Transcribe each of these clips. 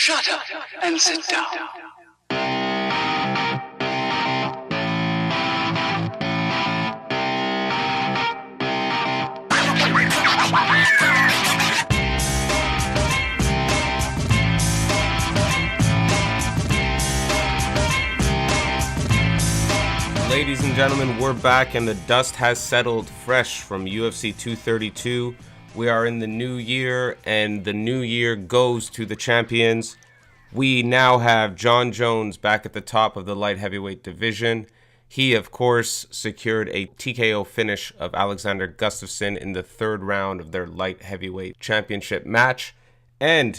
Shut up and sit down. Ladies and gentlemen, we're back and the dust has settled fresh from UFC 232. We are in the new year and the new year goes to the champions. We now have Jon Jones back at the top of the light heavyweight division. He, of course, secured a TKO finish of Alexander Gustafsson in the third round of their light heavyweight championship match. And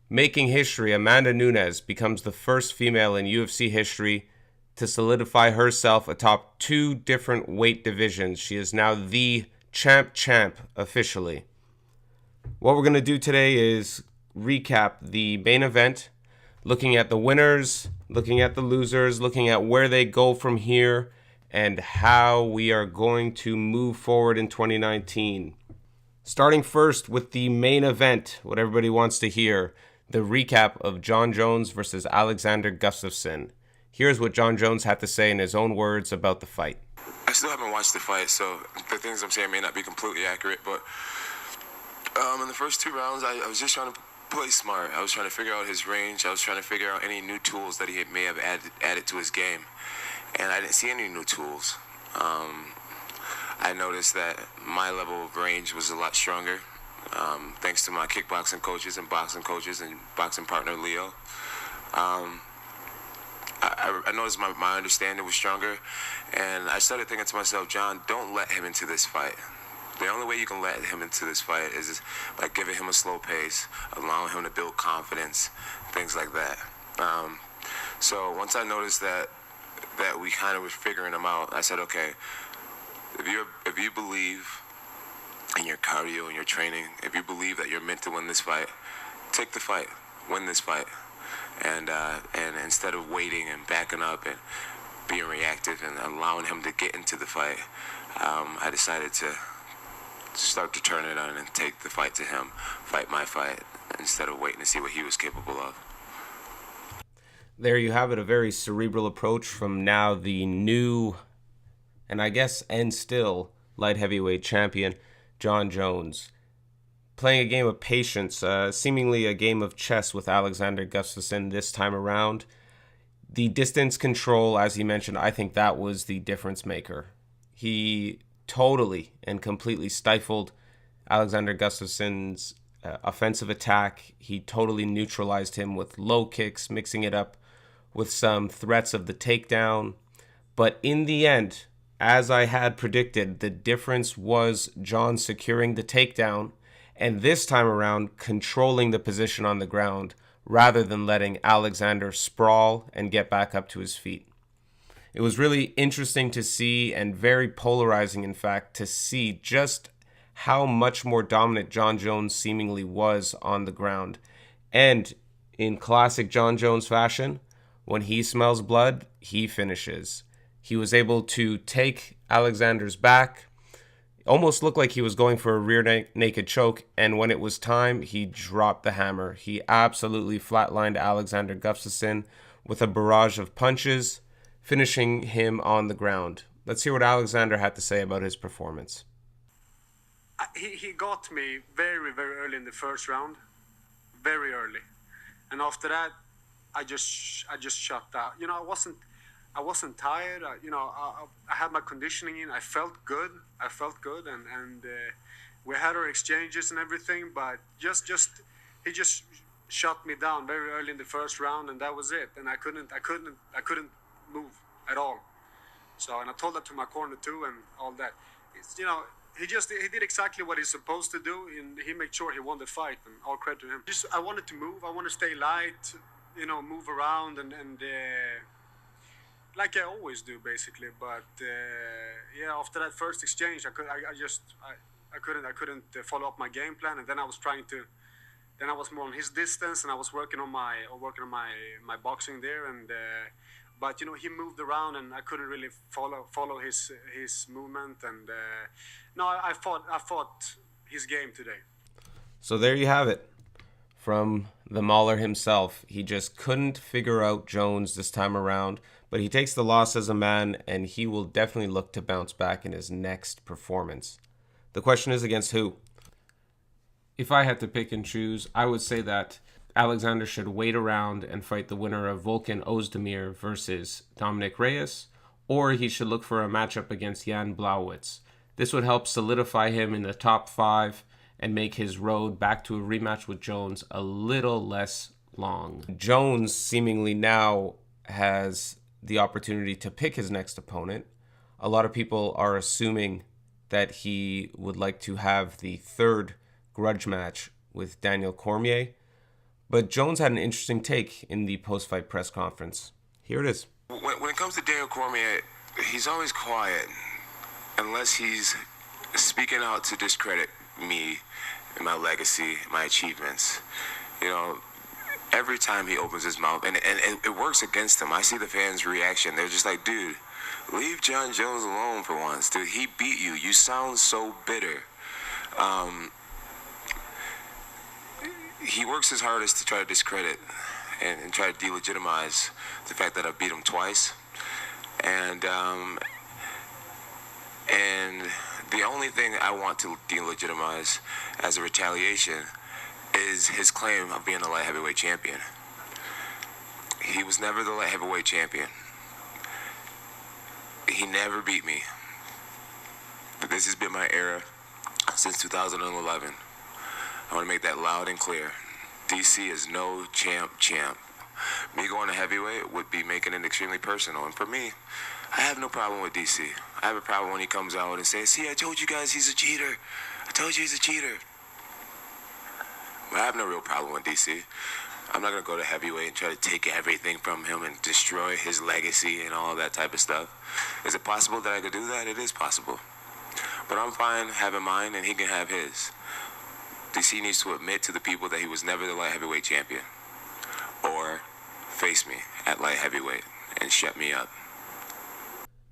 making history, Amanda Nunes becomes the first female in UFC history to solidify herself atop two different weight divisions. She is now the champ officially. What we're going to do today is recap the main event, looking at the winners, looking at the losers, looking at where they go from here, and how we are going to move forward in 2019. Starting first with the main event, what everybody wants to hear, the recap of Jon Jones versus Alexander Gustafsson. Here's what Jon Jones had to say in his own words about the fight. I still haven't watched the fight, so the things I'm saying may not be completely accurate, but in the first two rounds, I was just trying to play smart. I was trying to figure out his range. I was trying to figure out any new tools that he may have added to his game, and I didn't see any new tools. I noticed that my level of range was a lot stronger, thanks to my kickboxing coaches and boxing partner, Leo. I noticed my understanding was stronger, and I started thinking to myself, Jon, don't let him into this fight. The only way you can let him into this fight is by giving him a slow pace, allowing him to build confidence, things like that. So once I noticed that we kind of were figuring him out, I said, okay, if you believe in your cardio and your training, if you believe that you're meant to win this fight, take the fight, win this fight. And instead of waiting and backing up and being reactive and allowing him to get into the fight, I decided to start to turn it on and take the fight to him, fight my fight, instead of waiting to see what he was capable of. There you have it, a very cerebral approach from now the new, and I guess and still, light heavyweight champion, Jon Jones. Playing a game of patience, seemingly a game of chess with Alexander Gustafsson this time around. The distance control, as he mentioned, I think that was the difference maker. He totally and completely stifled Alexander Gustafsson's offensive attack. He totally neutralized him with low kicks, mixing it up with some threats of the takedown. But in the end, as I had predicted, the difference was Jon securing the takedown, and this time around controlling the position on the ground rather than letting Alexander sprawl and get back up to his feet. It was really interesting to see, and very polarizing, in fact, to see just how much more dominant Jon Jones seemingly was on the ground. And in classic Jon Jones fashion, when he smells blood, he finishes. He was able to take Alexander's back, almost looked like he was going for a rear naked choke, and when it was time, he dropped the hammer. He absolutely flatlined Alexander Gustafsson with a barrage of punches, finishing him on the ground. Let's hear what Alexander had to say about his performance. He got me very, very early in the first round, very early, and after that, I just shut down. I wasn't tired. I had my conditioning in. I felt good, and we had our exchanges and everything. But he just shut me down very early in the first round, and that was it. And I couldn't move at all. So, and I told that to my corner too, and all that. He did exactly what he's supposed to do, and he made sure he won the fight. And all credit to him. I wanted to move. I want to stay light. Move around and like I always do, basically. But after that first exchange, I couldn't follow up my game plan, and then I was more on his distance, and I was working on my boxing there, and but he moved around, and I couldn't really follow his movement, and I fought his game today. So there you have it. from the Mauler himself. He just couldn't figure out Jones this time around, but he takes the loss as a man, and he will definitely look to bounce back in his next performance. The question is, against who? If I had to pick and choose, I would say that Alexander should wait around and fight the winner of Volkan Ozdemir versus Dominic Reyes, or he should look for a matchup against Jan Blachowicz. This would help solidify him in the top 5 and make his road back to a rematch with Jones a little less long. Jones seemingly now has the opportunity to pick his next opponent. A lot of people are assuming that he would like to have the third grudge match with Daniel Cormier. But Jones had an interesting take in the post-fight press conference. Here it is. When it comes to Daniel Cormier, he's always quiet unless he's speaking out to discredit me and my legacy, my achievements. You know, every time he opens his mouth, and it works against him. I see the fans' reaction. They're just like, dude, leave Jon Jones alone for once. Dude, he beat you. You sound so bitter. He works his hardest to try to discredit and try to delegitimize the fact that I beat him twice. And the only thing I want to delegitimize as a retaliation is his claim of being the light heavyweight champion. He was never the light heavyweight champion. He never beat me. But this has been my era since 2011. I want to make that loud and clear. DC is no champ. Me going to heavyweight would be making it extremely personal. And for me, I have no problem with DC. I have a problem when he comes out and says, see, I told you guys he's a cheater. I told you he's a cheater. But I have no real problem with DC. I'm not going to go to heavyweight and try to take everything from him and destroy his legacy and all that type of stuff. Is it possible that I could do that? It is possible. But I'm fine having mine and he can have his. DC needs to admit to the people that he was never the light heavyweight champion. Or face me at light heavyweight and shut me up.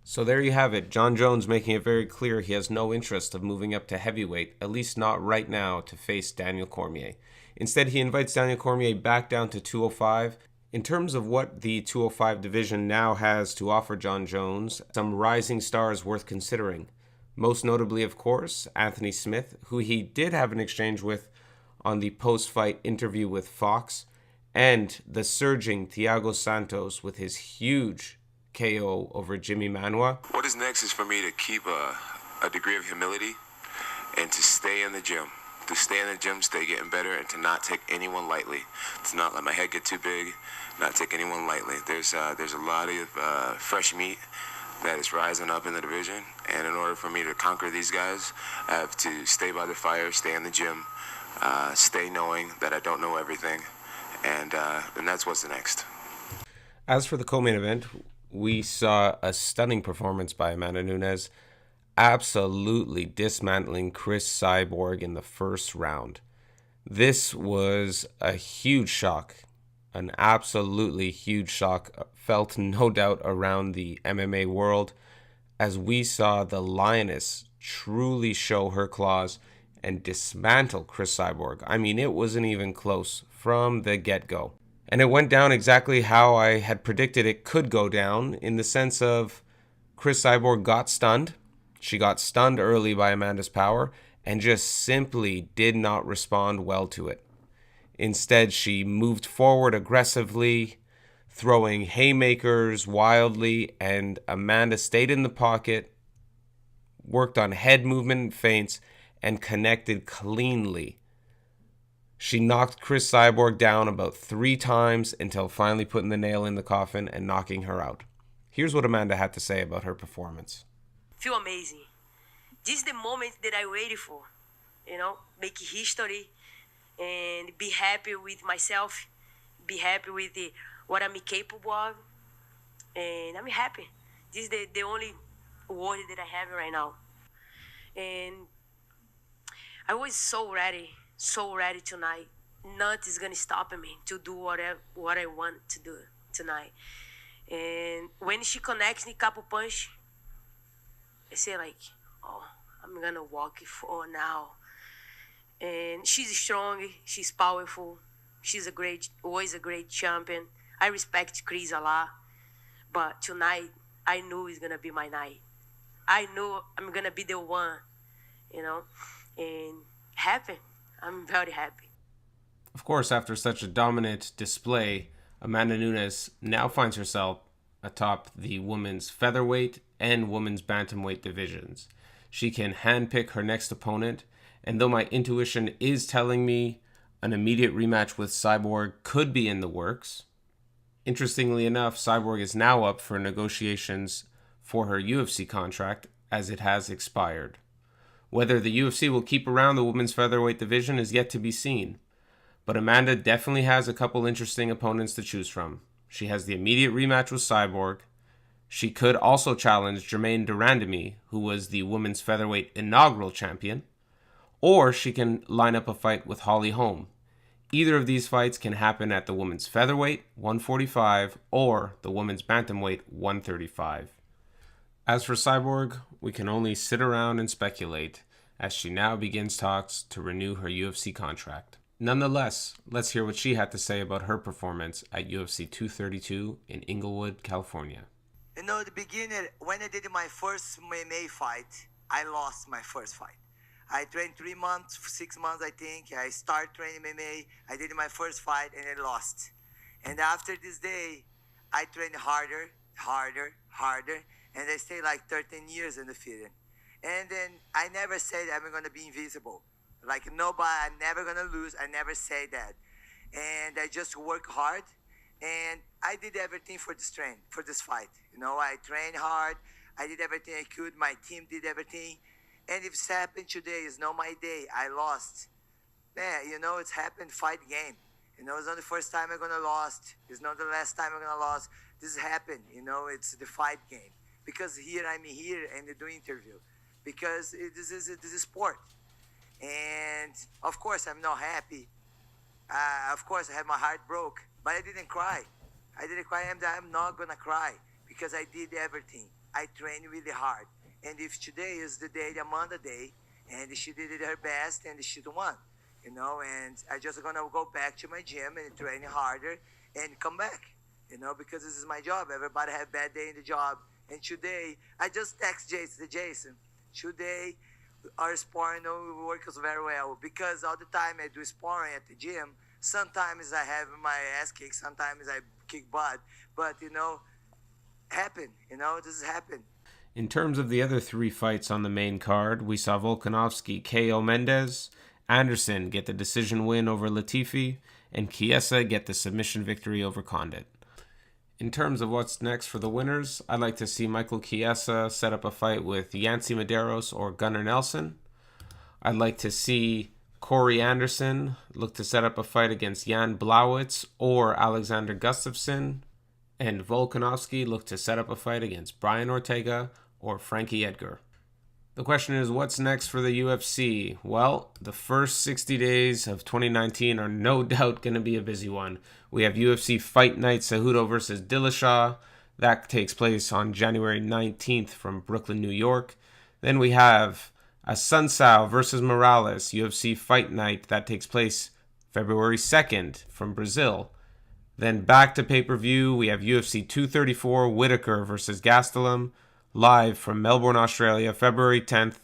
So there you have it. Jon Jones making it very clear he has no interest of moving up to heavyweight, at least not right now, to face Daniel Cormier. Instead, he invites Daniel Cormier back down to 205. In terms of what the 205 division now has to offer Jon Jones, some rising stars worth considering. Most notably, of course, Anthony Smith, who he did have an exchange with on the post-fight interview with Fox, and the surging Thiago Santos with his huge KO over Jimmy Manuwa. What is next is for me to keep a degree of humility and to stay in the gym. To stay in the gym, stay getting better, and to not take anyone lightly. To not let my head get too big, not take anyone lightly. There's a lot of fresh meat that is rising up in the division, and in order for me to conquer these guys, I have to stay by the fire, stay in the gym, stay knowing that I don't know everything, and that's what's next. As for the co-main event, we saw a stunning performance by Amanda Nunes, absolutely dismantling Chris Cyborg in the first round. This was a huge shock, an absolutely huge shock, felt no doubt around the MMA world, as we saw the Lioness truly show her claws and dismantle Chris Cyborg. I mean, it wasn't even close from the get-go. And it went down exactly how I had predicted it could go down, in the sense of Chris Cyborg got stunned. She got stunned early by Amanda's power and just simply did not respond well to it. Instead, she moved forward aggressively, throwing haymakers wildly, and Amanda stayed in the pocket, worked on head movement and feints, and connected cleanly. She knocked Chris Cyborg down about 3 times until finally putting the nail in the coffin and knocking her out. Here's what Amanda had to say about her performance. Feel amazing. This is the moment that I waited for, make history and be happy with myself, be happy with what I'm capable of, and I'm happy. This is the only word that I have right now. And I was so ready tonight. Nothing's gonna stop me to do what I want to do tonight. And when she connects the couple punch, I say like, oh, I'm gonna walk it for now. And she's strong, she's powerful, She's always a great champion. I respect Chris a lot, but tonight I knew it's gonna be my night. I knew I'm gonna be the one, and happy. I'm very happy. Of course, after such a dominant display, Amanda Nunes now finds herself atop the women's featherweight and women's bantamweight divisions. She can handpick her next opponent, and though my intuition is telling me an immediate rematch with Cyborg could be in the works, interestingly enough, Cyborg is now up for negotiations for her UFC contract as it has expired. Whether the UFC will keep around the women's featherweight division is yet to be seen, but Amanda definitely has a couple interesting opponents to choose from. She has the immediate rematch with Cyborg. She could also challenge Germaine de Randamie, who was the women's featherweight inaugural champion, or she can line up a fight with Holly Holm. Either of these fights can happen at the women's featherweight, 145, or the women's bantamweight, 135. As for Cyborg, we can only sit around and speculate as she now begins talks to renew her UFC contract. Nonetheless, let's hear what she had to say about her performance at UFC 232 in Inglewood, California. The beginning, when I did my first MMA fight, I lost my first fight. I trained 3 months, 6 months, I think. I started training MMA. I did my first fight and I lost. And after this day, I trained harder, and I stayed like 13 years undefeated. And then I never said I'm going to be invisible. Like nobody, I'm never going to lose. I never say that. And I just work hard. And I did everything for this fight. I trained hard. I did everything I could. My team did everything. And if it's happened today, it's not my day. I lost. Man, it's happened, fight game. It's not the first time I'm going to lose. It's not the last time I'm going to lose. This happened, it's the fight game. Because I'm here and do interview. Because this is sport. And of course, I'm not happy. Of course, I had my heart broke. But I didn't cry. I'm not going to cry. Because I did everything. I trained really hard. And if today is the day, the Amanda day, and she did it her best, and she won, and I just gonna go back to my gym and train harder and come back, because this is my job. Everybody have bad day in the job, and today I just text Jason. Today our sparring works very well because all the time I do sparring at the gym. Sometimes I have my ass kicked, sometimes I kick butt, but happen, this has happened. In terms of the other 3 fights on the main card, we saw Volkanovski KO Mendez, Anderson get the decision win over Latifi, and Chiesa get the submission victory over Condit. In terms of what's next for the winners, I'd like to see Michael Chiesa set up a fight with Yancy Medeiros or Gunnar Nelson. I'd like to see Corey Anderson look to set up a fight against Jan Blauwitz or Alexander Gustafsson, and Volkanovski look to set up a fight against Brian Ortega or Frankie Edgar. The question is, what's next for the UFC? Well, the first 60 days of 2019 are no doubt going to be a busy one. We have UFC Fight Night Cejudo versus Dillashaw. That takes place on January 19th from Brooklyn, New York. Then we have Assunção versus Morales, UFC Fight Night. That takes place February 2nd from Brazil. Then back to pay-per-view, we have UFC 234 Whitaker versus Gastelum, live from Melbourne, Australia, February 10th.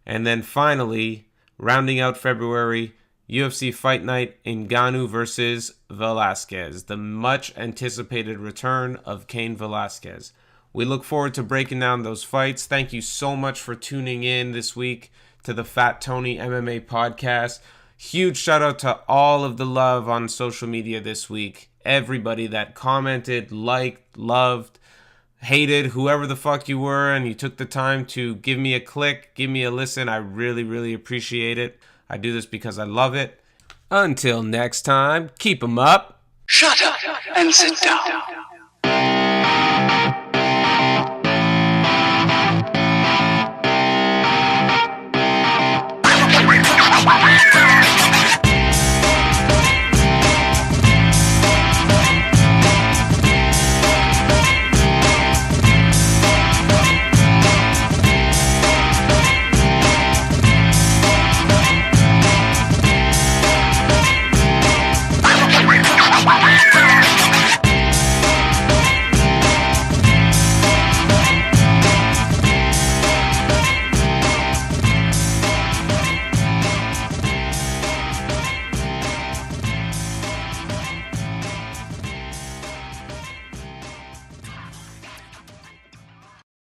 And then finally, rounding out February, UFC Fight Night Ngannou versus Velasquez, the much-anticipated return of Cain Velasquez. We look forward to breaking down those fights. Thank you so much for tuning in this week to the Fat Tony MMA podcast. Huge shout out to all of the love on social media this week. Everybody that commented, liked, loved, hated, whoever the fuck you were, and you took the time to give me a click, give me a listen. I really, really appreciate it. I do this because I love it. Until next time, keep 'em up. Shut up and sit down.